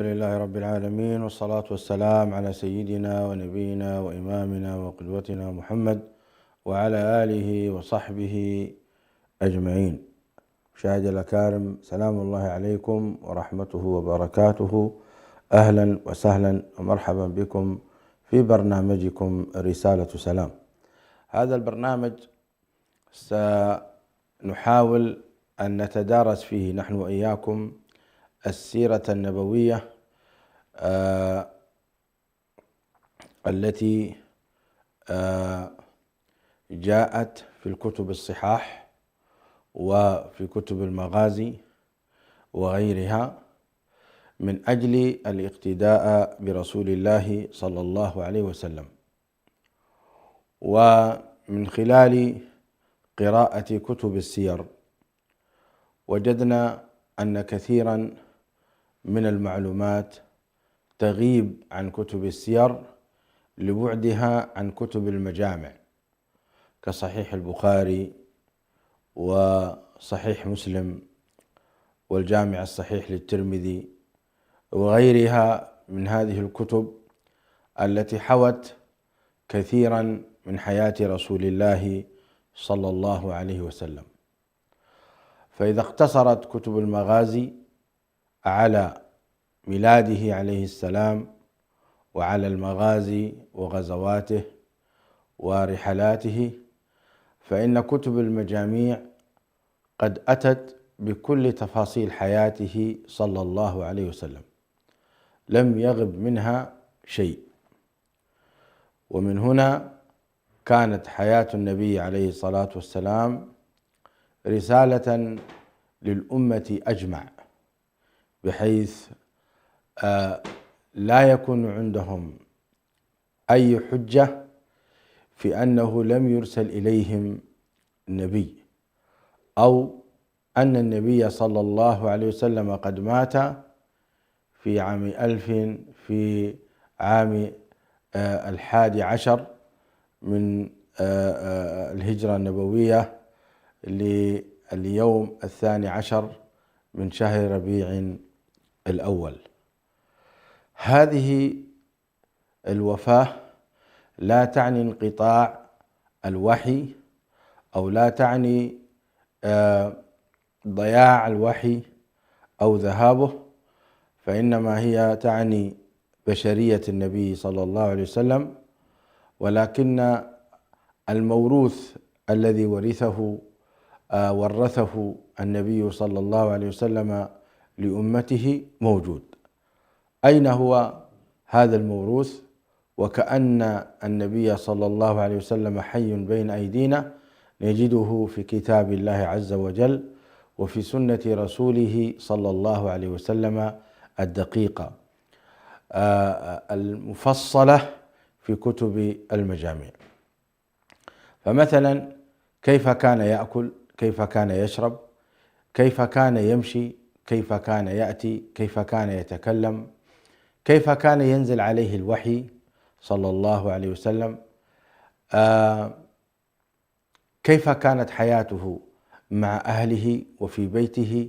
الحمد لله رب العالمين، والصلاة والسلام على سيدنا ونبينا وإمامنا وقدوتنا محمد وعلى آله وصحبه أجمعين. مشاهدي الأكارم، سلام الله عليكم ورحمته وبركاته. أهلا وسهلا ومرحبا بكم في برنامجكم رسالة سلام. هذا البرنامج سنحاول أن نتدارس فيه نحن وإياكم السيرة النبوية التي جاءت في الكتب الصحاح وفي كتب المغازي وغيرها من أجل الاقتداء برسول الله صلى الله عليه وسلم. ومن خلال قراءة كتب السير وجدنا أن كثيرا من المعلومات تغيب عن كتب السير لبعدها عن كتب المجامع كصحيح البخاري وصحيح مسلم والجامع الصحيح للترمذي وغيرها من هذه الكتب التي حوت كثيرا من حياة رسول الله صلى الله عليه وسلم. فإذا اقتصرت كتب المغازي على ميلاده عليه السلام وعلى المغازي وغزواته ورحلاته، فإن كتب المجاميع قد أتت بكل تفاصيل حياته صلى الله عليه وسلم، لم يغب منها شيء. ومن هنا كانت حياة النبي عليه الصلاة والسلام رسالة للأمة أجمع، بحيث لا يكون عندهم أي حجة في أنه لم يرسل إليهم نبي، أو أن النبي صلى الله عليه وسلم قد مات في عام 1000 في عام 11 من الهجرة النبوية لليوم 12 من شهر ربيع الأول. هذه الوفاة لا تعني انقطاع الوحي أو لا تعني ضياع الوحي أو ذهابه، فإنما هي تعني بشرية النبي صلى الله عليه وسلم، ولكن الموروث الذي ورثه النبي صلى الله عليه وسلم لأمته موجود. أين هو هذا الموروث؟ وكأن النبي صلى الله عليه وسلم حي بين أيدينا، نجده في كتاب الله عز وجل وفي سنة رسوله صلى الله عليه وسلم الدقيقة المفصلة في كتب المجامع. فمثلا كيف كان يأكل، كيف كان يشرب، كيف كان يمشي، كيف كان يأتي، كيف كان يتكلم، كيف كان ينزل عليه الوحي صلى الله عليه وسلم، كيف كانت حياته مع أهله وفي بيته،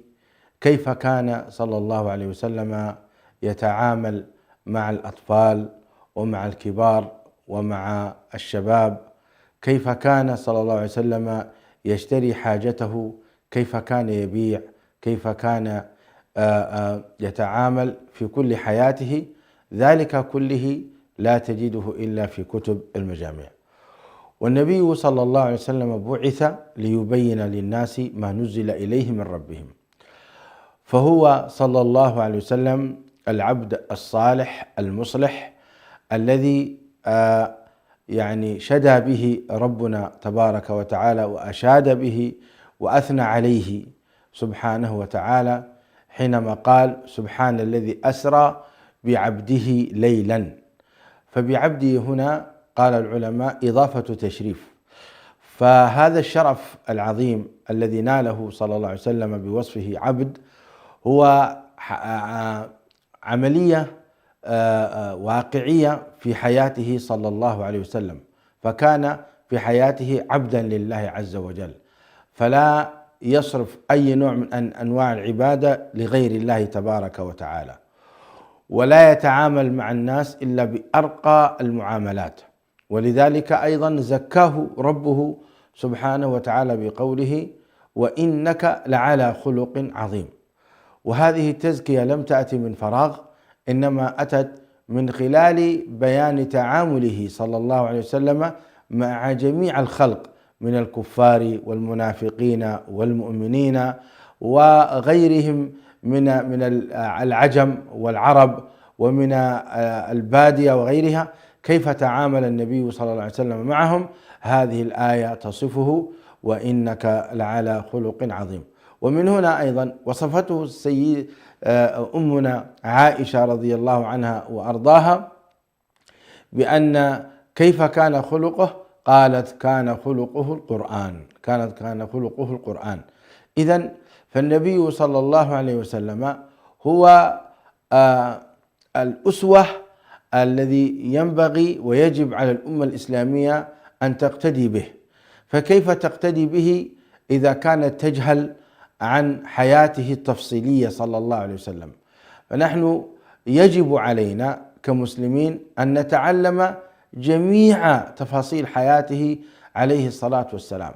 كيف كان صلى الله عليه وسلم يتعامل مع الأطفال ومع الكبار ومع الشباب، كيف كان صلى الله عليه وسلم يشتري حاجته، كيف كان يبيع، كيف كان يتعامل في كل حياته. ذلك كله لا تجده إلا في كتب المجامع. والنبي صلى الله عليه وسلم بعث ليبين للناس ما نزل إليه من ربهم، فهو صلى الله عليه وسلم العبد الصالح المصلح الذي يعني شدى به ربنا تبارك وتعالى وأشاد به وأثنى عليه سبحانه وتعالى حينما قال: سبحان الذي أسرى بعبده ليلا. فبعبده هنا قال العلماء إضافة تشريف، فهذا الشرف العظيم الذي ناله صلى الله عليه وسلم بوصفه عبد هو عملية واقعية في حياته صلى الله عليه وسلم، فكان في حياته عبدا لله عز وجل، فلا يصرف أي نوع من أنواع العبادة لغير الله تبارك وتعالى. ولا يتعامل مع الناس إلا بأرقى المعاملات. ولذلك أيضا زكاه ربه سبحانه وتعالى بقوله: وإنك لعلى خلق عظيم. وهذه التزكية لم تأتي من فراغ، إنما أتت من خلال بيان تعامله صلى الله عليه وسلم مع جميع الخلق من الكفار والمنافقين والمؤمنين وغيرهم من العجم والعرب ومن البادية وغيرها، كيف تعامل النبي صلى الله عليه وسلم معهم. هذه الآية تصفه: وإنك لعلى خلق عظيم. ومن هنا أيضا وصفته أمنا عائشة رضي الله عنها وأرضاها بأن كيف كان خلقه، قالت: كان خلقه القرآن. كان خلقه القرآن. إذن فالنبي صلى الله عليه وسلم هو الأسوة الذي ينبغي ويجب على الأمة الإسلامية أن تقتدي به. فكيف تقتدي به إذا كانت تجهل عن حياته التفصيلية صلى الله عليه وسلم؟ فنحن يجب علينا كمسلمين أن نتعلم جميع تفاصيل حياته عليه الصلاة والسلام.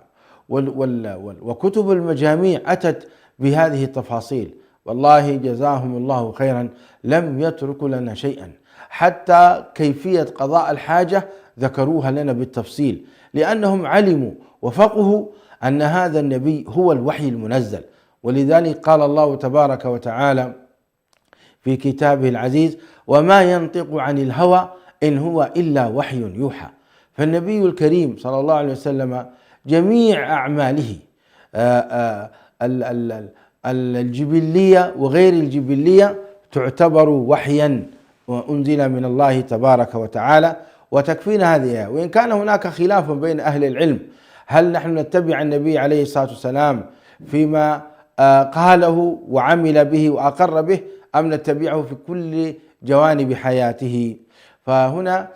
وكتب المجاميع أتت بهذه التفاصيل، والله جزاهم الله خيرا، لم يتركوا لنا شيئا، حتى كيفية قضاء الحاجة ذكروها لنا بالتفصيل، لأنهم علموا وفقهوا أن هذا النبي هو الوحي المنزل. ولذلك قال الله تبارك وتعالى في كتابه العزيز: وما ينطق عن الهوى إن هو إلا وحي يوحى. فالنبي الكريم صلى الله عليه وسلم جميع أعماله الجبلية وغير الجبلية تعتبر وحيا وأنزل من الله تبارك وتعالى. وتكفينا هذه الآية. وإن كان هناك خلاف بين أهل العلم، هل نحن نتبع النبي عليه الصلاة والسلام فيما قاله وعمل به وأقر به، أم نتبعه في كل جوانب حياته؟ فهنا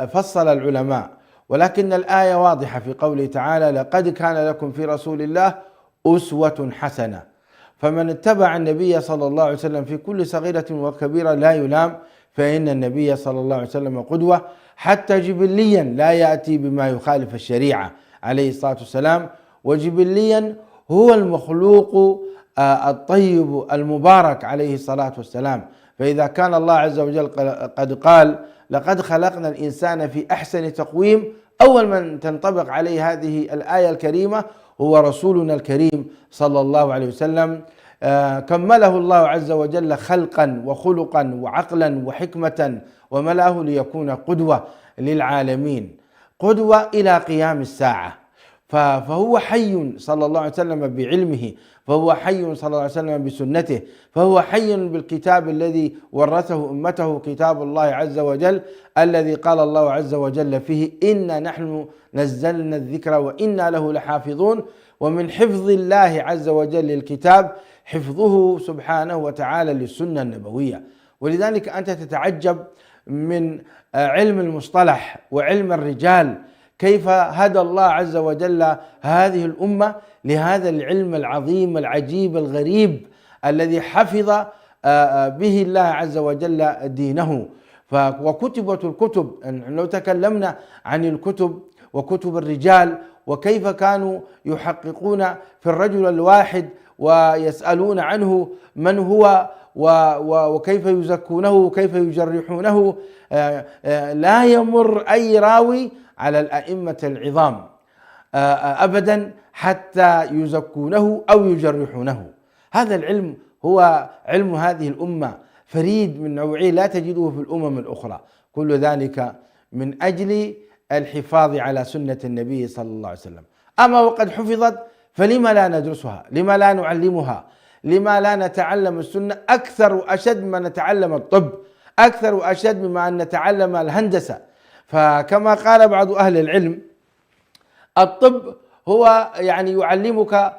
فصل العلماء، ولكن الآية واضحة في قوله تعالى: لقد كان لكم في رسول الله أسوة حسنة. فمن اتبع النبي صلى الله عليه وسلم في كل صغيرة وكبيرة لا يلام، فإن النبي صلى الله عليه وسلم قدوة، حتى جبليا لا يأتي بما يخالف الشريعة عليه الصلاة والسلام. وجبليا هو المخلوق الطيب المبارك عليه الصلاة والسلام. فإذا كان الله عز وجل قد قال: لقد خلقنا الإنسان في أحسن تقويم، أول من تنطبق عليه هذه الآية الكريمة هو رسولنا الكريم صلى الله عليه وسلم. كمله الله عز وجل خلقا وخلقا وعقلا وحكمة، وملأه ليكون قدوة للعالمين، قدوة إلى قيام الساعة. فهو حي صلى الله عليه وسلم بعلمه، فهو حي صلى الله عليه وسلم بسنته، فهو حي بالكتاب الذي ورثه أمته، كتاب الله عز وجل، الذي قال الله عز وجل فيه: إنا نحن نزلنا الذكر وإنا له لحافظون. ومن حفظ الله عز وجل للكتاب حفظه سبحانه وتعالى للسنة النبوية. ولذلك أنت تتعجب من علم المصطلح وعلم الرجال، كيف هدى الله عز وجل هذه الأمة لهذا العلم العظيم العجيب الغريب الذي حفظ به الله عز وجل دينه. وكتبت الكتب، لو تكلمنا عن الكتب وكتب الرجال وكيف كانوا يحققون في الرجل الواحد ويسألون عنه من هو وكيف يزكونه وكيف يجرحونه، لا يمر أي راوي على الأئمة العظام أبدا حتى يزكونه أو يجرحونه. هذا العلم هو علم هذه الأمة، فريد من نوعه لا تجده في الأمم الأخرى. كل ذلك من أجل الحفاظ على سنة النبي صلى الله عليه وسلم. أما وقد حفظت فلما لا ندرسها؟ لما لا نعلمها؟ لما لا نتعلم السنة أكثر وأشد ما نتعلم الطب، أكثر وأشد مما أن نتعلم الهندسة؟ فكما قال بعض أهل العلم: الطب هو يعلمك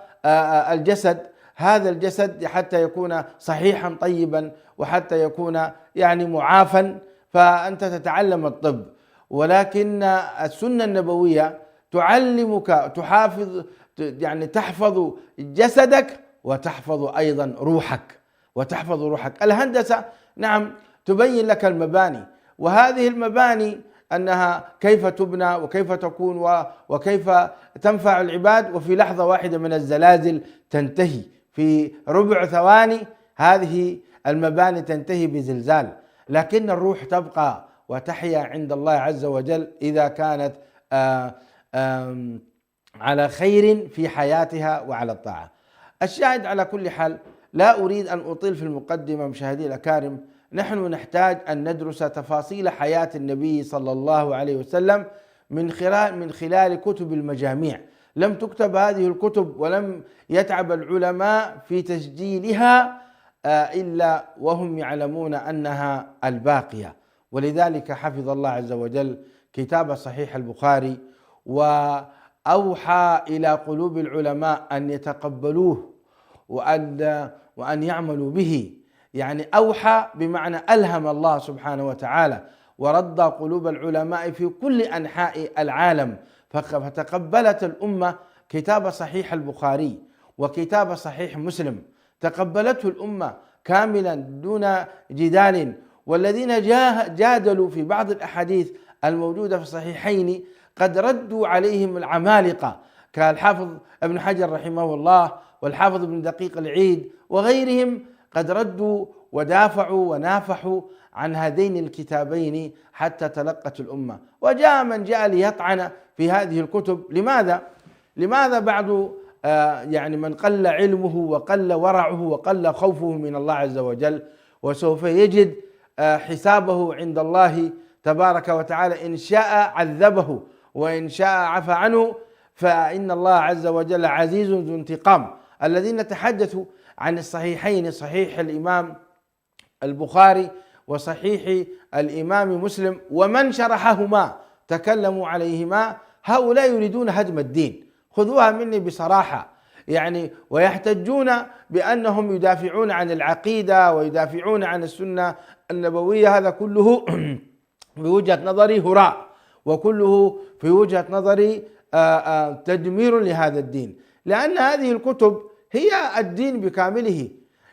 الجسد، هذا الجسد حتى يكون صحيحا طيبا وحتى يكون معافا، فأنت تتعلم الطب. ولكن السنة النبوية تعلمك تحفظ جسدك وتحفظ أيضا روحك. الهندسة نعم تبين لك المباني، وهذه المباني أنها كيف تبنى وكيف تكون وكيف تنفع العباد، وفي لحظة واحدة من الزلازل تنتهي في ربع ثواني. هذه المباني تنتهي بزلزال، لكن الروح تبقى وتحيا عند الله عز وجل إذا كانت على خير في حياتها وعلى الطاعة. الشاهد على كل حال، لا أريد أن أطيل في المقدمة مشاهدي الأكارم. نحن نحتاج أن ندرس تفاصيل حياة النبي صلى الله عليه وسلم من خلال كتب المجاميع. لم تكتب هذه الكتب ولم يتعب العلماء في تسجيلها إلا وهم يعلمون أنها الباقية، ولذلك حفظ الله عز وجل كتاب صحيح البخاري وأوحى إلى قلوب العلماء أن يتقبلوه وأن يعملوا به. يعني أوحى بمعنى ألهم الله سبحانه وتعالى ورد قلوب العلماء في كل أنحاء العالم، فتقبلت الأمة كتاب صحيح البخاري وكتاب صحيح مسلم، تقبلته الأمة كاملا دون جدال. والذين جادلوا في بعض الأحاديث الموجودة في الصحيحين قد ردوا عليهم العمالقة كالحافظ ابن حجر رحمه الله والحافظ ابن دقيق العيد وغيرهم، قد ردوا ودافعوا ونافحوا عن هذين الكتابين حتى تلقت الأمة. وجاء من جاء ليطعن في هذه الكتب. لماذا بعض يعني من قل علمه وقل ورعه وقل خوفه من الله عز وجل وسوف يجد حسابه عند الله تبارك وتعالى، إن شاء عذبه وإن شاء عفى عنه، فإن الله عز وجل عزيز ذو انتقام. الذين تحدثوا عن الصحيحين، صحيح الإمام البخاري وصحيح الإمام مسلم، ومن شرحهما تكلموا عليهما، هؤلاء يريدون هدم الدين، خذوها مني بصراحة يعني، ويحتجون بأنهم يدافعون عن العقيدة ويدافعون عن السنة النبوية. هذا كله في وجهة نظري هراء، وكله في وجهة نظري تدمير لهذا الدين، لأن هذه الكتب هي الدين بكامله.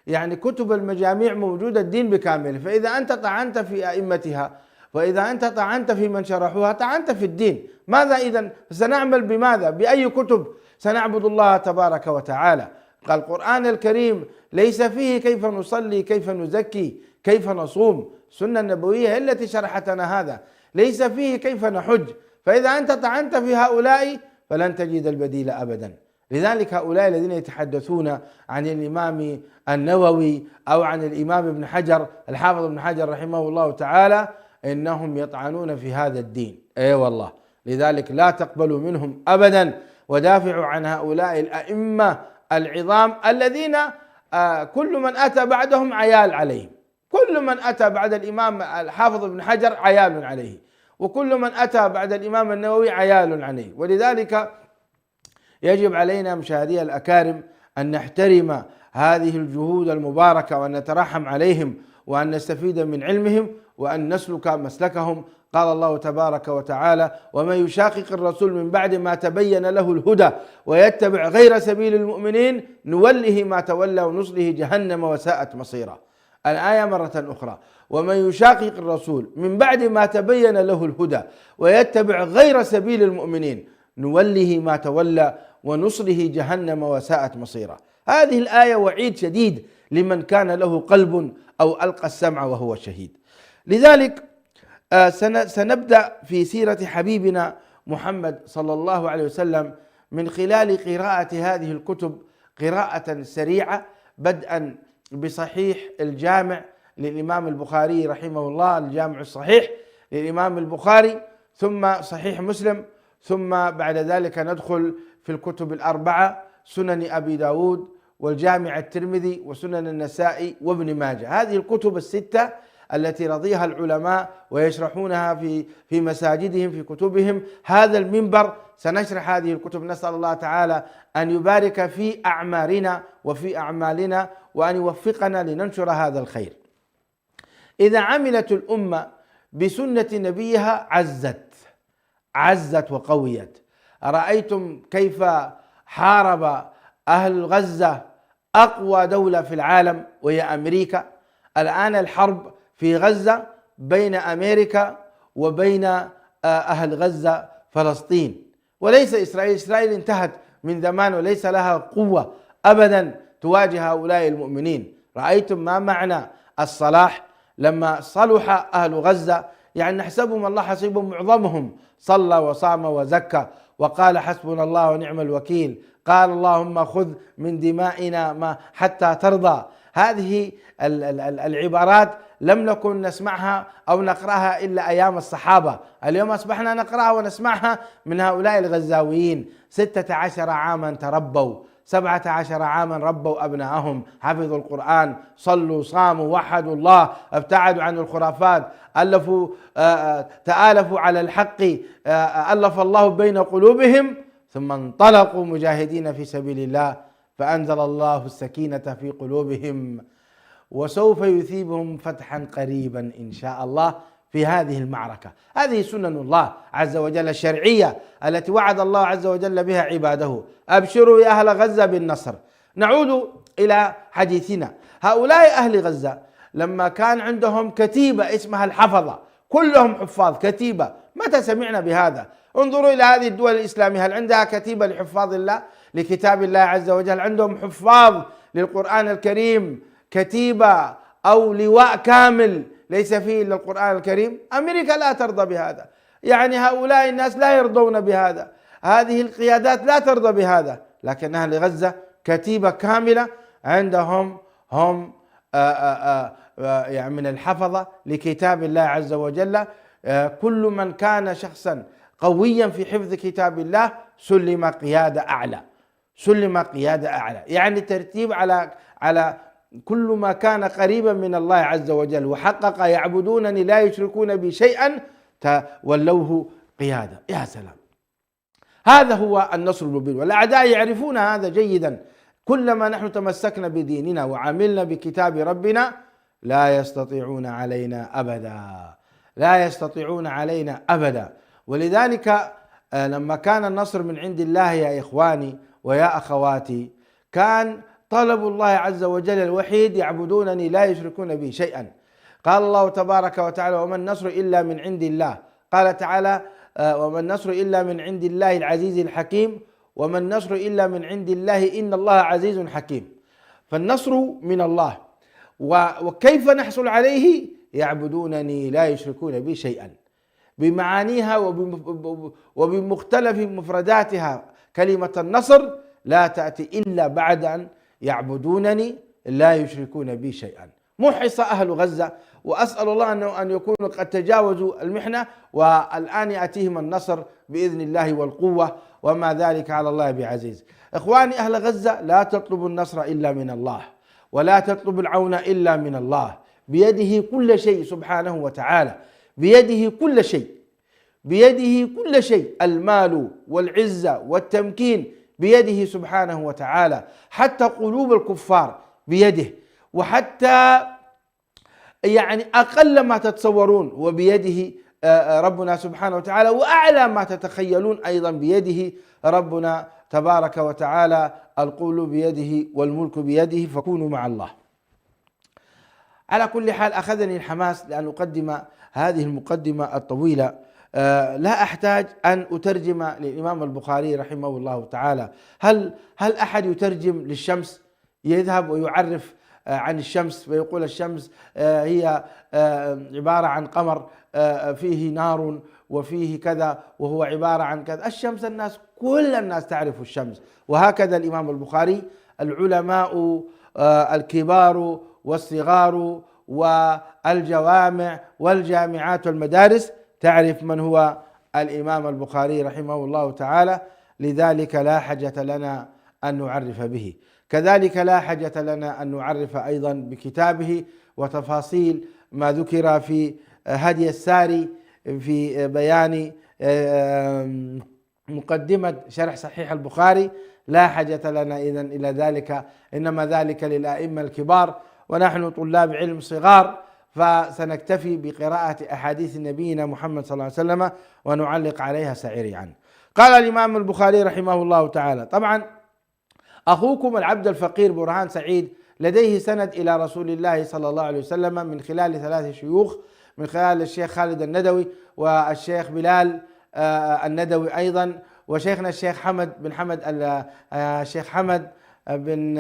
يعني كتب المجاميع موجودة الدين بكامله، فإذا أنت طعنت في أئمتها وإذا أنت طعنت في من شرحوها طعنت في الدين. ماذا إذن سنعمل بماذا؟ بأي كتب سنعبد الله تبارك وتعالى؟ قال القرآن الكريم ليس فيه كيف نصلي، كيف نزكي، كيف نصوم. السنة النبوية هي التي شرحتنا هذا. ليس فيه كيف نحج. فإذا أنت طعنت في هؤلاء فلن تجد البديل أبدا. لذلك هؤلاء الذين يتحدثون عن الإمام النووي أو عن الإمام ابن حجر الحافظ ابن حجر رحمه الله تعالى، إنهم يطعنون في هذا الدين. أي والله، لذلك لا تقبلوا منهم أبدا، ودافعوا عن هؤلاء الأئمة العظام الذين كل من أتى بعدهم عيال عليهم. كل من أتى بعد الإمام الحافظ ابن حجر عيال عليه، وكل من أتى بعد الإمام النووي عيال عليه. ولذلك يجب علينا مشاهدي الأكارم أن نحترم هذه الجهود المباركة وأن نترحم عليهم وأن نستفيد من علمهم وأن نسلك مسلكهم. قال الله تبارك وتعالى: ومن يشاقق الرسول من بعد ما تبين له الهدى ويتبع غير سبيل المؤمنين نوله ما تولى ونصله جهنم وساءت مصيرا. الآية مرة أخرى: ومن يشاقق الرسول من بعد ما تبين له الهدى ويتبع غير سبيل المؤمنين نوله ما تولى ونصله جهنم وساءت مصيرا. هذه الآية وعيد شديد لمن كان له قلب أو ألقى السمع وهو شهيد. لذلك سنبدأ في سيرة حبيبنا محمد صلى الله عليه وسلم من خلال قراءة هذه الكتب قراءة سريعة، بدءا بصحيح الجامع للإمام البخاري رحمه الله، الجامع الصحيح للإمام البخاري، ثم صحيح مسلم، ثم بعد ذلك ندخل في الكتب الأربعة: سنن أبي داود والجامع الترمذي وسنن النسائي وابن ماجه. هذه الكتب الستة التي رضيها العلماء ويشرحونها في مساجدهم في كتبهم. هذا المنبر سنشرح هذه الكتب. نسأل الله تعالى أن يبارك في أعمارنا وفي أعمالنا وأن يوفقنا لننشر هذا الخير. إذا عملت الأمة بسنة نبيها عزت وقويت. أرأيتم كيف حارب أهل غزة أقوى دولة في العالم وهي أمريكا؟ الآن الحرب في غزة بين أمريكا وبين أهل غزة فلسطين، وليس إسرائيل. إسرائيل انتهت من زمان وليس لها قوة أبدا تواجه هؤلاء المؤمنين. رأيتم ما معنى الصلاح؟ لما صلح أهل غزة يعني نحسبهم الله حسيبهم، معظمهم صلى وصام وزكى وقال حسبنا الله ونعم الوكيل، قال اللهم خذ من دمائنا ما حتى ترضى. هذه العبارات لم نكن نسمعها أو نقرأها إلا أيام الصحابة، اليوم أصبحنا نقرأها ونسمعها من هؤلاء الغزاويين. 16 عاما تربوا، 17 عاما ربوا أبنائهم، حفظوا القرآن، صلوا صاموا وحدوا الله، ابتعدوا عن الخرافات، تآلفوا على الحق، ألف الله بين قلوبهم، ثم انطلقوا مجاهدين في سبيل الله فأنزل الله السكينة في قلوبهم وسوف يثيبهم فتحا قريبا إن شاء الله في هذه المعركة. هذه سنن الله عز وجل الشرعية التي وعد الله عز وجل بها عباده. أبشروا يا أهل غزة بالنصر. نعود إلى حديثنا. هؤلاء أهل غزة لما كان عندهم كتيبة اسمها الحفظة، كلهم حفاظ، كتيبة. متى سمعنا بهذا؟ انظروا إلى هذه الدول الإسلامية، هل عندها كتيبة لحفاظ الله لكتاب الله عز وجل؟ عندهم حفاظ للقرآن الكريم، كتيبة أو لواء كامل ليس فيه إلا القرآن الكريم؟ أمريكا لا ترضى بهذا، يعني هؤلاء الناس لا يرضون بهذا، هذه القيادات لا ترضى بهذا. لكن أهل غزة كتيبة كاملة عندهم، هم يعني من الحفظة لكتاب الله عز وجل. كل من كان شخصا قويا في حفظ كتاب الله سلم قيادة أعلى، سلم قيادة أعلى، يعني ترتيب على كل ما كان قريبا من الله عز وجل وحقق يعبدونني لا يشركون بي شيئا تولوه قيادة. يا سلام، هذا هو النصر المبين، والأعداء يعرفون هذا جيدا. كلما نحن تمسكنا بديننا وعملنا بكتاب ربنا لا يستطيعون علينا أبدا، لا يستطيعون علينا أبدا. ولذلك لما كان النصر من عند الله يا إخواني ويا أخواتي، كان طلب الله عز وجل الوحيد يعبدونني لا يشركون بي شيئا. قال الله تبارك وتعالى وما النصر إلا من عند الله. قال تعالى وما النصر إلا من عند الله العزيز الحكيم، وما النصر إلا من عند الله إن الله عزيز حكيم. فالنصر من الله. وكيف نحصل عليه؟ يعبدونني لا يشركون بي شيئا، بمعانيها وبمختلف مفرداتها. كلمة النصر لا تأتي إلا بعد أن يعبدونني لا يشركون بي شيئا. محص أهل غزة، وأسأل الله أن يكونوا قد تجاوزوا المحنة والآن يأتيهم النصر بإذن الله والقوة، وما ذلك على الله بعزيز. إخواني أهل غزة، لا تطلبوا النصر إلا من الله، ولا تطلبوا العون إلا من الله. بيده كل شيء سبحانه وتعالى، بيده كل شيء، بيده كل شيء، المال والعزة والتمكين بيده سبحانه وتعالى، حتى قلوب الكفار بيده، وحتى يعني أقل ما تتصورون وبيده ربنا سبحانه وتعالى، وأعلى ما تتخيلون أيضا بيده ربنا تبارك وتعالى. القول بيده والملك بيده، فكونوا مع الله. على كل حال أخذني الحماس لأن أقدم هذه المقدمة الطويلة. لا أحتاج أن أترجم للإمام البخاري رحمه الله تعالى. هل أحد يترجم للشمس؟ يذهب ويعرف عن الشمس ويقول الشمس هي عبارة عن قمر فيه نار وفيه كذا وهو عبارة عن كذا. الشمس كل الناس تعرف الشمس. وهكذا الإمام البخاري، العلماء الكبار والصغار والجوامع والجامعات والمدارس تعرف من هو الإمام البخاري رحمه الله تعالى. لذلك لا حاجة لنا أن نعرف به. كذلك لا حاجة لنا أن نعرف أيضا بكتابه وتفاصيل ما ذكر في هدي الساري في بيان مقدمة شرح صحيح البخاري. لا حاجة لنا إذن إلى ذلك، إنما ذلك للأئمة الكبار، ونحن طلاب علم صغار، فسنكتفي بقراءة أحاديث نبينا محمد صلى الله عليه وسلم ونعلق عليها سريعا. قال الإمام البخاري رحمه الله تعالى. طبعا أخوكم العبد الفقير برهان سعيد لديه سند إلى رسول الله صلى الله عليه وسلم من خلال 3 شيوخ، من خلال الشيخ خالد الندوي والشيخ بلال الندوي أيضا، وشيخنا الشيخ حمد بن حمد الشيخ حمد بن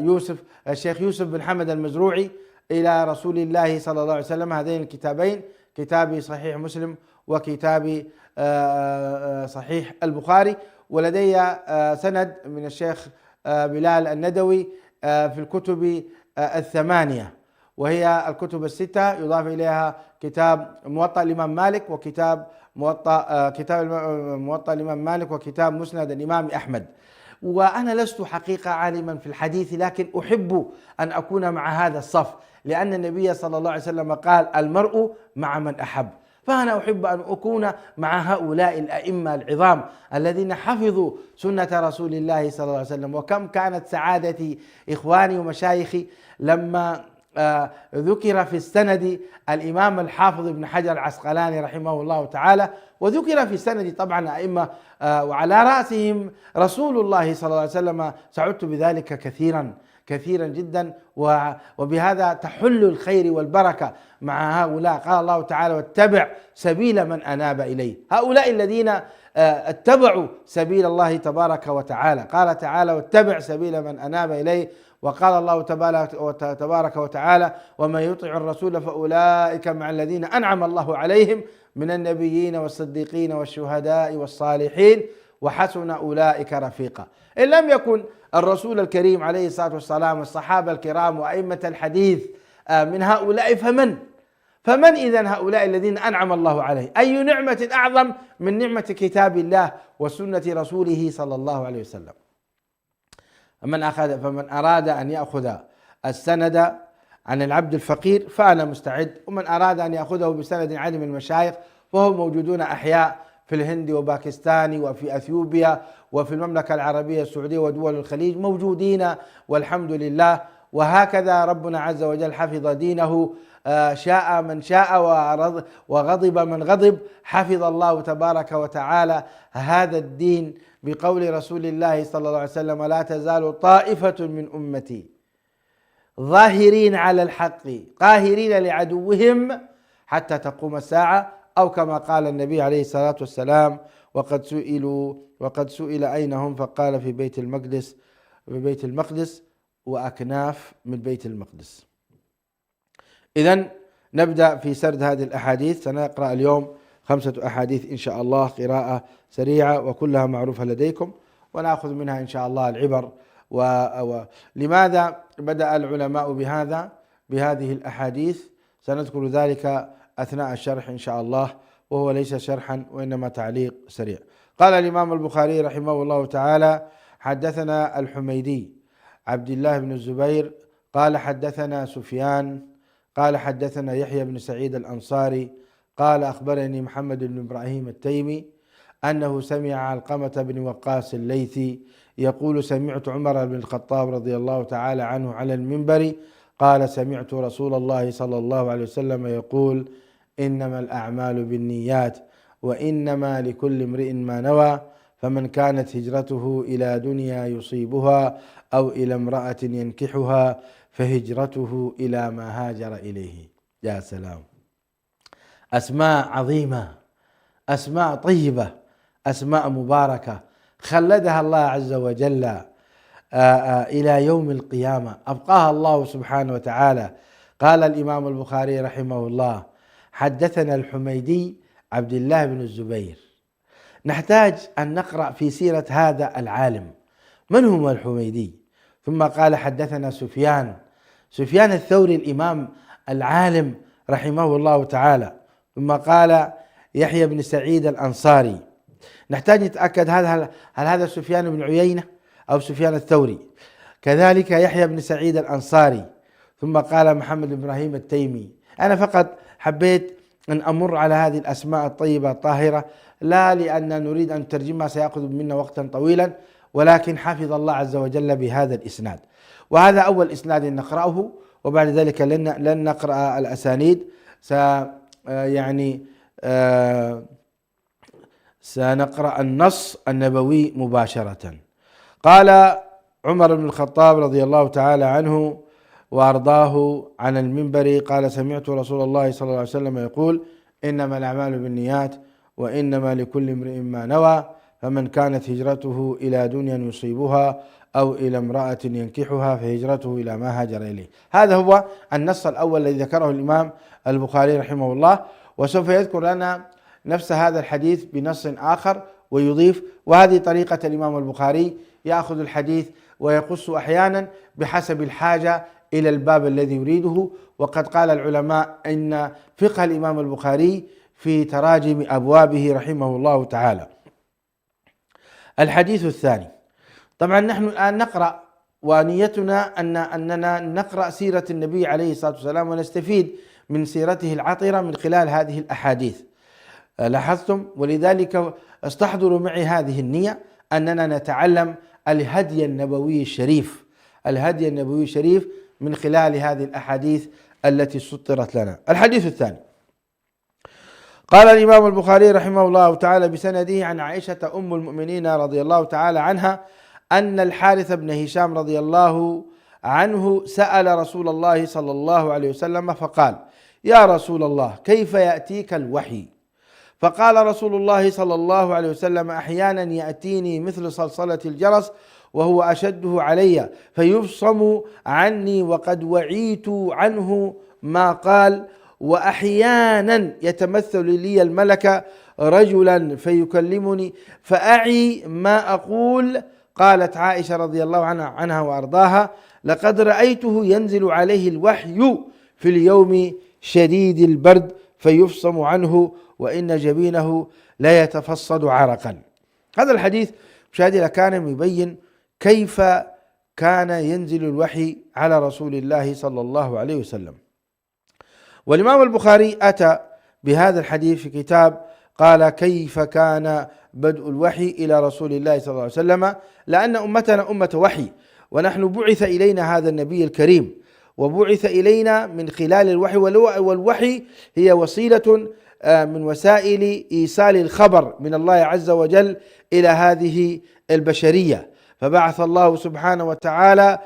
يوسف الشيخ يوسف بن حمد المزروعي إلى رسول الله صلى الله عليه وسلم. هذين الكتابين، كتاب صحيح مسلم وكتاب صحيح البخاري. ولدي سند من الشيخ بلال الندوي في الكتب 8، وهي الكتب 6 يضاف إليها كتاب موطأ الإمام مالك، وكتاب موطأ الإمام مالك، وكتاب مسند الإمام أحمد. وأنا لست حقيقة عالما في الحديث، لكن أحب أن أكون مع هذا الصف، لأن النبي صلى الله عليه وسلم قال: المرء مع من أحب. فأنا أحب أن أكون مع هؤلاء الأئمة العظام الذين حفظوا سنة رسول الله صلى الله عليه وسلم. وكم كانت سعادتي إخواني ومشايخي لما ذكر في السند الإمام الحافظ ابن حجر العسقلاني رحمه الله تعالى، وذكر في السند طبعا أئمة وعلى رأسهم رسول الله صلى الله عليه وسلم. سعدت بذلك كثيرا جدا، وبهذا تحل الخير والبركة مع هؤلاء. قال الله تعالى: واتبع سبيل من أناب إليه. هؤلاء الذين اتبعوا سبيل الله تبارك وتعالى. قال تعالى: واتبع سبيل من أناب إليه. وقال الله تبارك وتعالى: ومن يطع الرسول فأولئك مع الذين أنعم الله عليهم من النبيين والصديقين والشهداء والصالحين وحسن أولئك رفيقا. إن لم يكن الرسول الكريم عليه الصلاة والسلام والصحابة الكرام وأئمة الحديث من هؤلاء، فمن إذن هؤلاء الذين أنعم الله عليه؟ أي نعمة أعظم من نعمة كتاب الله وسنة رسوله صلى الله عليه وسلم. فمن أراد أن يأخذ السند عن العبد الفقير فأنا مستعد، ومن أراد أن يأخذه بسند عالم المشايخ فهم موجودون أحياء في الهند وباكستان وفي أثيوبيا وفي المملكة العربية السعودية ودول الخليج موجودين والحمد لله. وهكذا ربنا عز وجل حفظ دينه، شاء من شاء وغضب من غضب. حفظ الله تبارك وتعالى هذا الدين بقول رسول الله صلى الله عليه وسلم: لا تزال طائفة من أمتي ظاهرين على الحق قاهرين لعدوهم حتى تقوم الساعة، أو كما قال النبي عليه الصلاة والسلام: وقد سئل أين هم فقال في بيت المقدس وأكناف من بيت المقدس. إذن نبدأ في سرد هذه الأحاديث. سنقرأ اليوم 5 أحاديث إن شاء الله قراءة سريعة وكلها معروفة لديكم، ونأخذ منها إن شاء الله العبر. لماذا بدأ العلماء بهذه الأحاديث؟ سنذكر ذلك أثناء الشرح إن شاء الله، وهو ليس شرحا وإنما تعليق سريع. قال الإمام البخاري رحمه الله تعالى: حدثنا الحميدي عبد الله بن الزبير قال حدثنا سفيان قال حدثنا يحيى بن سعيد الأنصاري قال أخبرني محمد بن إبراهيم التيمي أنه سمع علقمة بن وقاص الليثي يقول: سمعت عمر بن الخطاب رضي الله تعالى عنه على المنبر قال: سمعت رسول الله صلى الله عليه وسلم يقول: إنما الأعمال بالنيات وإنما لكل امرئ ما نوى، فمن كانت هجرته إلى دنيا يصيبها أو إلى امرأة ينكحها فهجرته إلى ما هاجر إليه. يا سلام، أسماء عظيمة، أسماء طيبة، أسماء مباركة خلدها الله عز وجل إلى يوم القيامة، أبقاها الله سبحانه وتعالى. قال الإمام البخاري رحمه الله: حدثنا الحميدي عبد الله بن الزبير. نحتاج أن نقرأ في سيرة هذا العالم، من هو الحميدي؟ ثم قال: حدثنا سفيان الثوري الإمام العالم رحمه الله تعالى. ثم قال: يحيى بن سعيد الأنصاري. نحتاج نتأكد هل هذا سفيان بن عيينة أو سفيان الثوري؟ كذلك يحيى بن سعيد الأنصاري. ثم قال: محمد بن إبراهيم التيمي. أنا فقط حبيت أن أمر على هذه الأسماء الطيبة الطاهرة، لا لأن نريد أن نترجمها سيأخذ منا وقتا طويلا، ولكن حفظ الله عز وجل بهذا الإسناد. وهذا أول إسناد نقرأه، وبعد ذلك لن نقرأ الأسانيد، سنقرأ النص النبوي مباشرة. قال عمر بن الخطاب رضي الله تعالى عنه وأرضاه عن المنبر قال: سمعت رسول الله صلى الله عليه وسلم يقول: إنما الأعمال بالنيات وإنما لكل امرئ ما نوى، فمن كانت هجرته إلى دنيا يصيبها أو إلى امرأة ينكحها فهجرته إلى ما هاجر إليه. هذا هو النص الأول الذي ذكره الإمام البخاري رحمه الله، وسوف يذكر لنا نفس هذا الحديث بنص آخر ويضيف. وهذه طريقة الإمام البخاري، يأخذ الحديث ويقص أحيانا بحسب الحاجة إلى الباب الذي يريده. وقد قال العلماء إن فقه الإمام البخاري في تراجم أبوابه رحمه الله تعالى. الحديث الثاني، طبعا نحن الآن نقرأ، ونيتنا أننا نقرأ سيرة النبي عليه الصلاة والسلام ونستفيد من سيرته العطرة من خلال هذه الأحاديث. لاحظتم؟ ولذلك استحضروا معي هذه النية، أننا نتعلم الهدي النبوي الشريف، الهدي النبوي الشريف من خلال هذه الأحاديث التي سطرت لنا. الحديث الثاني، قال الإمام البخاري رحمه الله تعالى بسنده عن عائشة أم المؤمنين رضي الله تعالى عنها أن الحارث بن هشام رضي الله عنه سأل رسول الله صلى الله عليه وسلم فقال: يا رسول الله، كيف يأتيك الوحي؟ فقال رسول الله صلى الله عليه وسلم: أحيانا يأتيني مثل صلصلة الجرس وهو أشده علي فيفصم عني وقد وعيت عنه ما قال، وأحيانا يتمثل لي الملك رجلا فيكلمني فأعي ما أقول. قالت عائشة رضي الله عنها وأرضاها: لقد رأيته ينزل عليه الوحي في اليوم شديد البرد فيفصم عنه وإن جبينه لا يتفصد عرقا. هذا الحديث مشاهدينا كان يبين كيف كان ينزل الوحي على رسول الله صلى الله عليه وسلم. والإمام البخاري أتى بهذا الحديث في كتاب قال: كيف كان بدء الوحي إلى رسول الله صلى الله عليه وسلم، لأن أمتنا أمة وحي، ونحن بعث إلينا هذا النبي الكريم، وبعث إلينا من خلال الوحي، والوحي هي وسيلة من وسائل إيصال الخبر من الله عز وجل إلى هذه البشرية. فبعث الله سبحانه وتعالى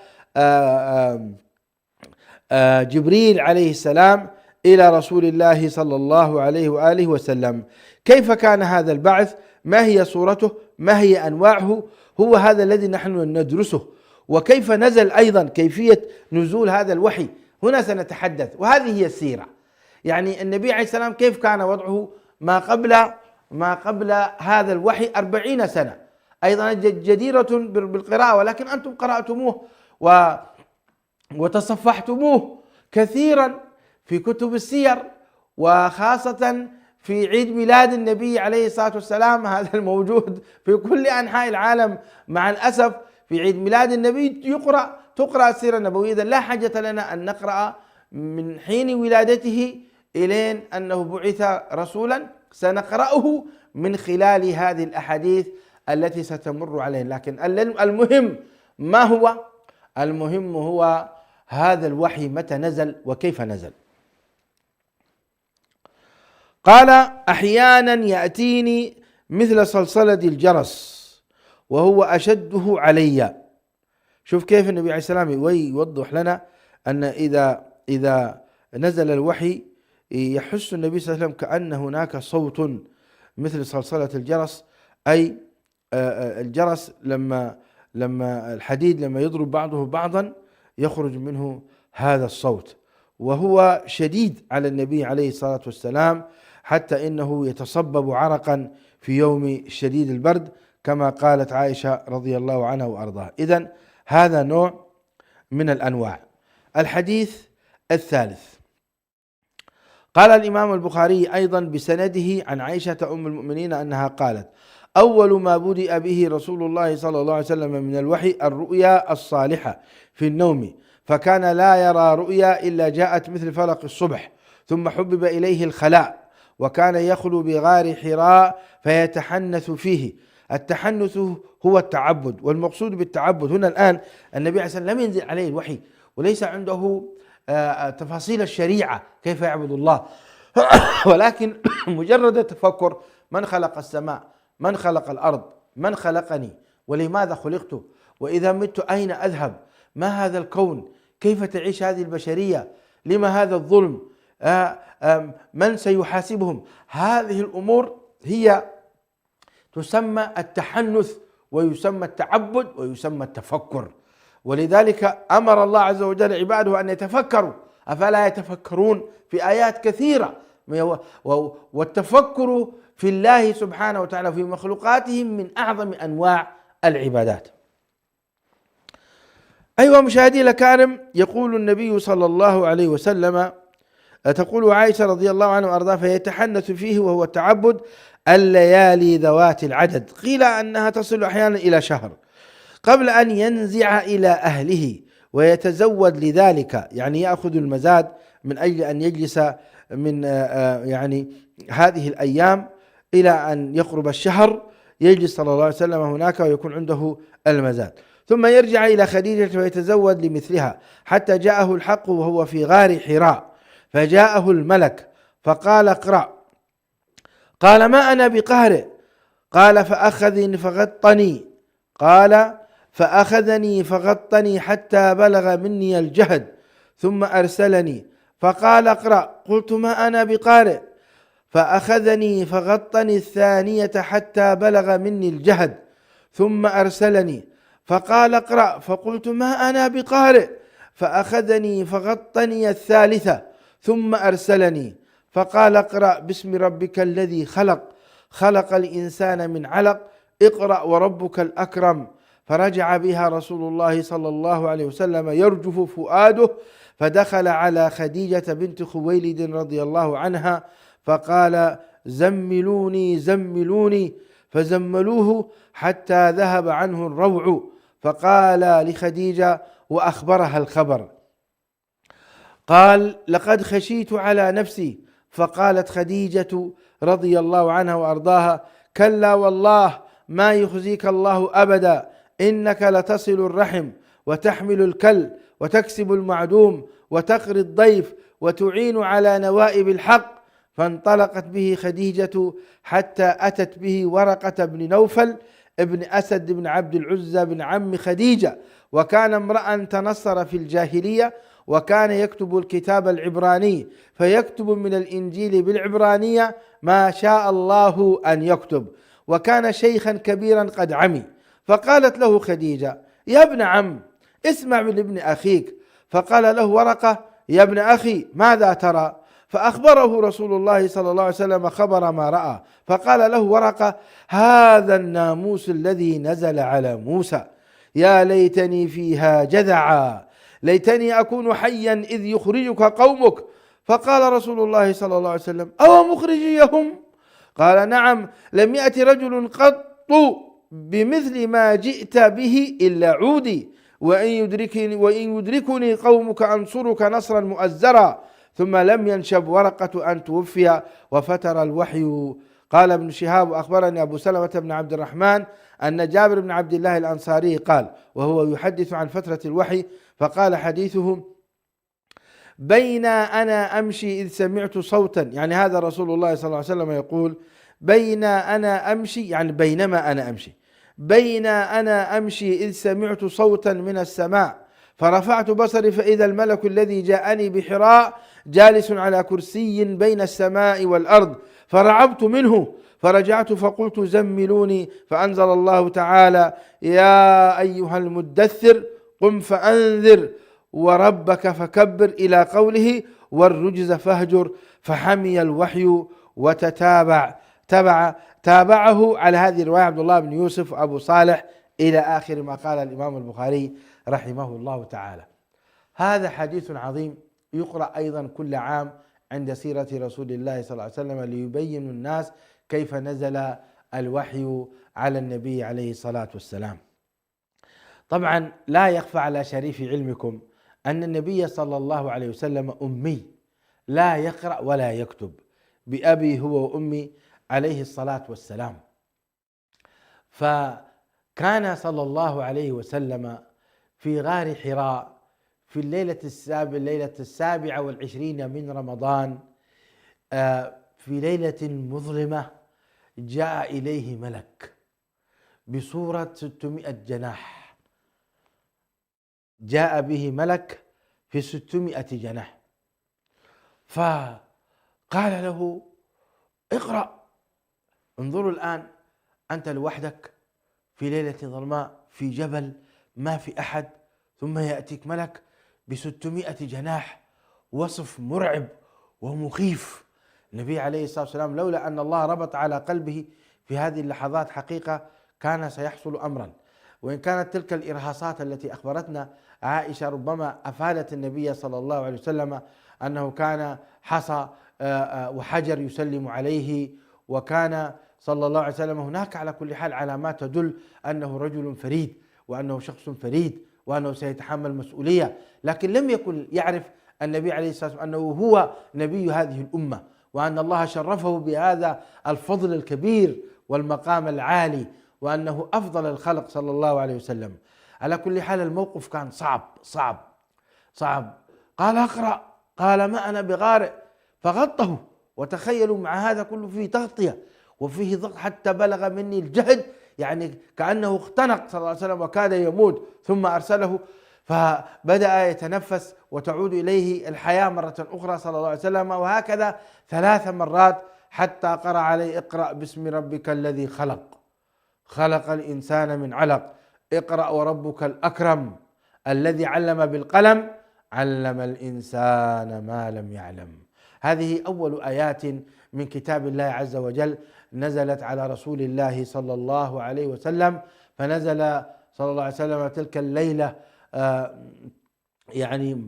جبريل عليه السلام إلى رسول الله صلى الله عليه وآله وسلم. كيف كان هذا البعث؟ ما هي صورته؟ ما هي أنواعه؟ هو هذا الذي نحن ندرسه. وكيف نزل أيضا، كيفية نزول هذا الوحي هنا سنتحدث. وهذه هي السيرة، يعني النبي عليه السلام كيف كان وضعه ما قبل هذا الوحي 40 سنة، أيضا جديرة بالقراءة، ولكن أنتم قرأتموه وتصفحتموه كثيرا في كتب السير، وخاصة في عيد ميلاد النبي عليه الصلاة والسلام، هذا الموجود في كل أنحاء العالم مع الأسف. في عيد ميلاد النبي تقرأ السيرة النبوية. إذا لا حاجة لنا أن نقرأ من حين ولادته إلين أنه بعث رسولا، سنقرأه من خلال هذه الأحاديث التي ستمر علينا. لكن المهم ما هو؟ المهم هو هذا الوحي متى نزل وكيف نزل. قال: أحيانا يأتيني مثل صلصلة الجرس وهو أشده علي. شوف كيف النبي عليه السلام يوضح لنا أن إذا نزل الوحي يحس النبي صلى الله عليه وسلم كأن هناك صوت مثل صلصلة الجرس، أي الجرس لما الحديد لما يضرب بعضه بعضا يخرج منه هذا الصوت، وهو شديد على النبي عليه الصلاة والسلام، حتى إنه يتصبب عرقا في يوم شديد البرد كما قالت عائشة رضي الله عنها وأرضاها. إذن هذا نوع من الأنواع. الحديث الثالث، قال الإمام البخاري أيضا بسنده عن عائشة أم المؤمنين أنها قالت: أول ما بدأ به رسول الله صلى الله عليه وسلم من الوحي الرؤيا الصالحة في النوم، فكان لا يرى رؤيا إلا جاءت مثل فلق الصبح، ثم حبب إليه الخلاء، وكان يخلو بغار حراء فيتحنث فيه. التحنث هو التعبد، والمقصود بالتعبد هنا الآن النبي عليه الصلاة والسلام لم ينزل عليه الوحي، وليس عنده تفاصيل الشريعة كيف يعبد الله، ولكن مجرد التفكر: من خلق السماء؟ من خلق الأرض؟ من خلقني؟ ولماذا خلقت؟ وإذا مت أين أذهب؟ ما هذا الكون؟ كيف تعيش هذه البشرية؟ لما هذا الظلم؟ من سيحاسبهم؟ هذه الأمور هي تسمى التحنث، ويسمى التعبد، ويسمى التفكر. ولذلك أمر الله عز وجل عباده أن يتفكروا، أفلا يتفكرون في آيات كثيرة. والتفكر في الله سبحانه وتعالى في مخلوقاته من أعظم أنواع العبادات. أيها مشاهدي الأكارم، يقول النبي صلى الله عليه وسلم، تقول عائشة رضي الله عنها وأرضاها: فيتحنث فيه وهو التعبد الليالي ذوات العدد، قيل أنها تصل أحيانا إلى شهر، قبل أن ينزع إلى أهله ويتزود لذلك، يعني يأخذ المزاد من أجل أن يجلس من يعني هذه الأيام إلى أن يقرب الشهر، يجلس صلى الله عليه وسلم هناك ويكون عنده المزاد، ثم يرجع إلى خديجة ويتزود لمثلها، حتى جاءه الحق وهو في غار حراء، فجاءه الملك فقال: اقرأ. قال: ما أنا بقارئ. قال: فأخذني فغطني حتى بلغ مني الجهد، ثم أرسلني فقال: اقرأ. قلت: ما أنا بقارئ. فأخذني فغطني الثانية حتى بلغ مني الجهد، ثم أرسلني فقال: اقرأ. فقلت: ما أنا بقارئ. فأخذني فغطني الثالثة، ثم أرسلني فقال: اقرأ باسم ربك الذي خلق الإنسان من علق، اقرأ وربك الأكرم. فرجع بها رسول الله صلى الله عليه وسلم يرجف فؤاده، فدخل على خديجة بنت خويلد رضي الله عنها فقال: زملوني زملوني، فزملوه حتى ذهب عنه الروع، فقال لخديجة وأخبرها الخبر، قال: لقد خشيت على نفسي. فقالت خديجة رضي الله عنها وأرضاها: كلا والله ما يخزيك الله أبدا، إنك لتصل الرحم وتحمل الكل وتكسب المعدوم وتقري الضيف وتعين على نوائب الحق. فانطلقت به خديجة حتى أتت به ورقة بن نوفل ابن أسد بن عبد العزى بن عم خديجة، وكان امرأ تنصر في الجاهلية، وكان يكتب الكتاب العبراني، فيكتب من الإنجيل بالعبرانية ما شاء الله أن يكتب، وكان شيخا كبيرا قد عمي. فقالت له خديجة: يا ابن عم، اسمع من ابن أخيك. فقال له ورقة: يا ابن أخي، ماذا ترى؟ فأخبره رسول الله صلى الله عليه وسلم خبر ما رأى. فقال له ورقة: هذا الناموس الذي نزل على موسى، يا ليتني فيها جذعا، ليتني أكون حيا إذ يخرجك قومك. فقال رسول الله صلى الله عليه وسلم: أو مخرجيهم؟ قال: نعم، لم يأتي رجل قط بمثل ما جئت به إلا عودي، وإن يدركني قومك أنصرك نصرا مؤزرا. ثم لم ينشب ورقة أن توفي وفتر الوحي. قال ابن شهاب: أخبرني أبو سلمة بن عبد الرحمن أن جابر بن عبد الله الأنصاري قال، وهو يحدث عن فترة الوحي، فقال حديثه: بين أنا أمشي إذ سمعت صوتا، يعني هذا رسول الله صلى الله عليه وسلم يقول: بين أنا أمشي، يعني بينما أنا أمشي، بين أنا أمشي إذ سمعت صوتا من السماء، فرفعت بصري فإذا الملك الذي جاءني بحراء جالس على كرسي بين السماء والأرض، فرعبت منه، فرجعت فقلت: زملوني. فأنزل الله تعالى: يا أيها المدثر قم فأنذر وربك فكبر، إلى قوله: والرجز فاهجر. فحمي الوحي تابعه على هذه الرواية عبد الله بن يوسف وأبو صالح إلى آخر ما قال الإمام البخاري رحمه الله تعالى. هذا حديث عظيم يقرأ أيضا كل عام عند سيرة رسول الله صلى الله عليه وسلم، ليبين الناس كيف نزل الوحي على النبي عليه الصلاة والسلام. طبعا لا يخفى على شريف علمكم أن النبي صلى الله عليه وسلم أمي، لا يقرأ ولا يكتب، بأبي هو وأمي عليه الصلاة والسلام. فكان صلى الله عليه وسلم في غار حراء في الليلة 27 من رمضان، في ليلة مظلمة، جاء إليه ملك بصورة 600 جناح، جاء به ملك في 600 جناح، فقال له اقرأ. انظروا الآن، أنت لوحدك في ليلة ظلماء في جبل ما في أحد، ثم يأتيك ملك ب600 جناح، وصف مرعب ومخيف. النبي عليه الصلاة والسلام لولا أن الله ربط على قلبه في هذه اللحظات حقيقة كان سيحصل أمرا. وإن كانت تلك الإرهاصات التي أخبرتنا عائشة ربما أفادت النبي صلى الله عليه وسلم أنه كان حصى وحجر يسلم عليه، وكان صلى الله عليه وسلم هناك على كل حال علامات تدل أنه رجل فريد وأنه شخص فريد وأنه سيتحمل مسؤولية، لكن لم يكن يعرف النبي عليه الصلاة والسلام أنه هو نبي هذه الأمة، وأن الله شرفه بهذا الفضل الكبير والمقام العالي، وأنه أفضل الخلق صلى الله عليه وسلم. على كل حال الموقف كان صعب. قال اقرأ، قال ما أنا بقارئ، فغطه. وتخيلوا مع هذا كله فيه تغطية وفيه ضغط حتى بلغ مني الجهد، يعني كأنه اختنق صلى الله عليه وسلم وكاد يموت، ثم أرسله فبدأ يتنفس وتعود إليه الحياة مرة أخرى صلى الله عليه وسلم، وهكذا 3 مرات حتى قرأ عليه اقرأ باسم ربك الذي خلق الإنسان من علق، اقرأ وربك الأكرم الذي علم بالقلم علم الإنسان ما لم يعلم. هذه أول آيات من كتاب الله عز وجل نزلت على رسول الله صلى الله عليه وسلم، فنزل صلى الله عليه وسلم تلك الليلة يعني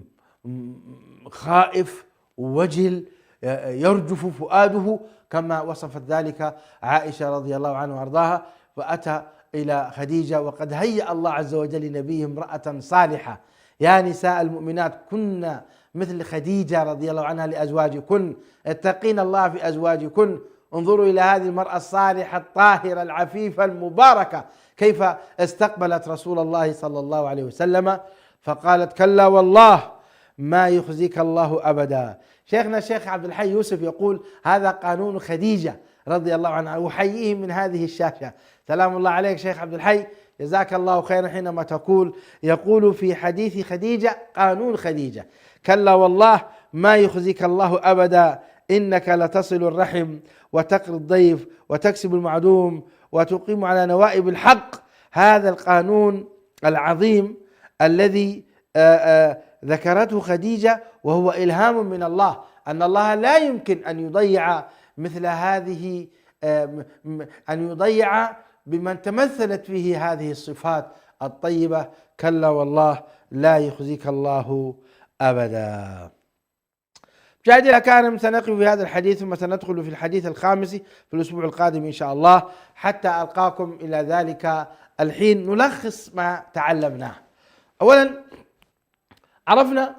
خائف ووجل يرجف فؤاده كما وصفت ذلك عائشة رضي الله عنها وارضاها. فأتى إلى خديجة وقد هيأ الله عز وجل لنبيه امرأة صالحة. يا نساء المؤمنات كن مثل خديجة رضي الله عنها لأزواجكن، اتقين الله في أزواجكن. انظروا إلى هذه المرأة الصالحة الطاهرة العفيفة المباركة كيف استقبلت رسول الله صلى الله عليه وسلم، فقالت كلا والله ما يخزيك الله أبدا. شيخنا الشيخ عبد الحي يوسف يقول هذا قانون خديجة رضي الله عنها، أحييه من هذه الشاشة. سلام الله عليك شيخ عبد الحي، جزاك الله خيرا حينما يقول في حديث خديجة قانون خديجة: كلا والله ما يخزيك الله أبدا، إنك لتصل الرحم وتقري الضيف وتكسب المعدوم وتقيم على نوائب الحق. هذا القانون العظيم الذي ذكرته خديجة وهو إلهام من الله، أن الله لا يمكن أن يضيع مثل هذه، أن يضيع بمن تمثلت فيه هذه الصفات الطيبة. كلا والله لا يخزيك الله أبدا. مشاهدي الأكارم، سنقف في هذا الحديث ثم سندخل في الحديث الخامس في الأسبوع القادم إن شاء الله، حتى ألقاكم إلى ذلك الحين نلخص ما تعلمناه. أولا عرفنا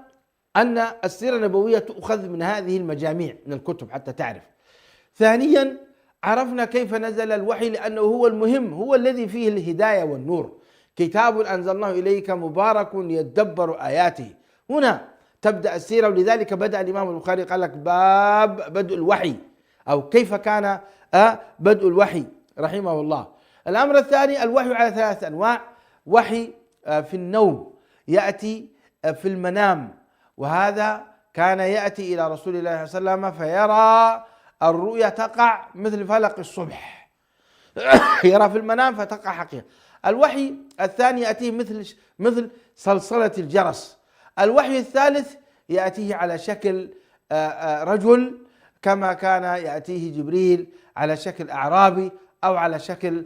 أن السيرة النبوية تؤخذ من هذه المجاميع من الكتب حتى تعرف. ثانيا عرفنا كيف نزل الوحي لأنه هو المهم، هو الذي فيه الهداية والنور. كتاب أنزلناه إليك مبارك يدبر آياته. هنا تبدأ السيرة، ولذلك بدأ الإمام البخاري قال لك باب بدء الوحي، أو كيف كان بدء الوحي رحمه الله. الأمر الثاني الوحي على 3 أنواع: وحي في النوم، يأتي في المنام، وهذا كان يأتي إلى رسول الله صلى الله عليه وسلم فيرى الرؤيا تقع مثل فلق الصبح يرى في المنام فتقع حقيقة. الوحي الثاني يأتيه مثل صلصلة الجرس. الوحي الثالث يأتيه على شكل رجل كما كان يأتيه جبريل على شكل أعرابي، أو على شكل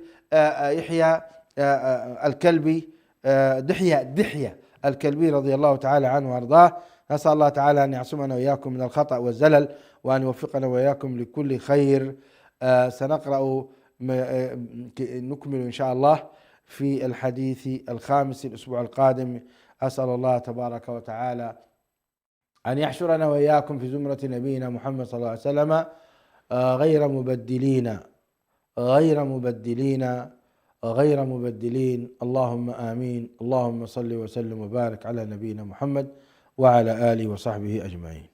يحيى الكلبي، دحية الكلبي رضي الله تعالى عنه وارضاه. نسأل الله تعالى أن يعصمنا وإياكم من الخطأ والزلل، وأن يوفقنا وإياكم لكل خير. سنقرأ نكمل إن شاء الله في الحديث الخامس الأسبوع القادم. أسأل الله تبارك وتعالى أن يحشرنا وإياكم في زمرة نبينا محمد صلى الله عليه وسلم غير مبدلين. اللهم آمين. اللهم صل وسلم وبارك على نبينا محمد وعلى آله وصحبه أجمعين.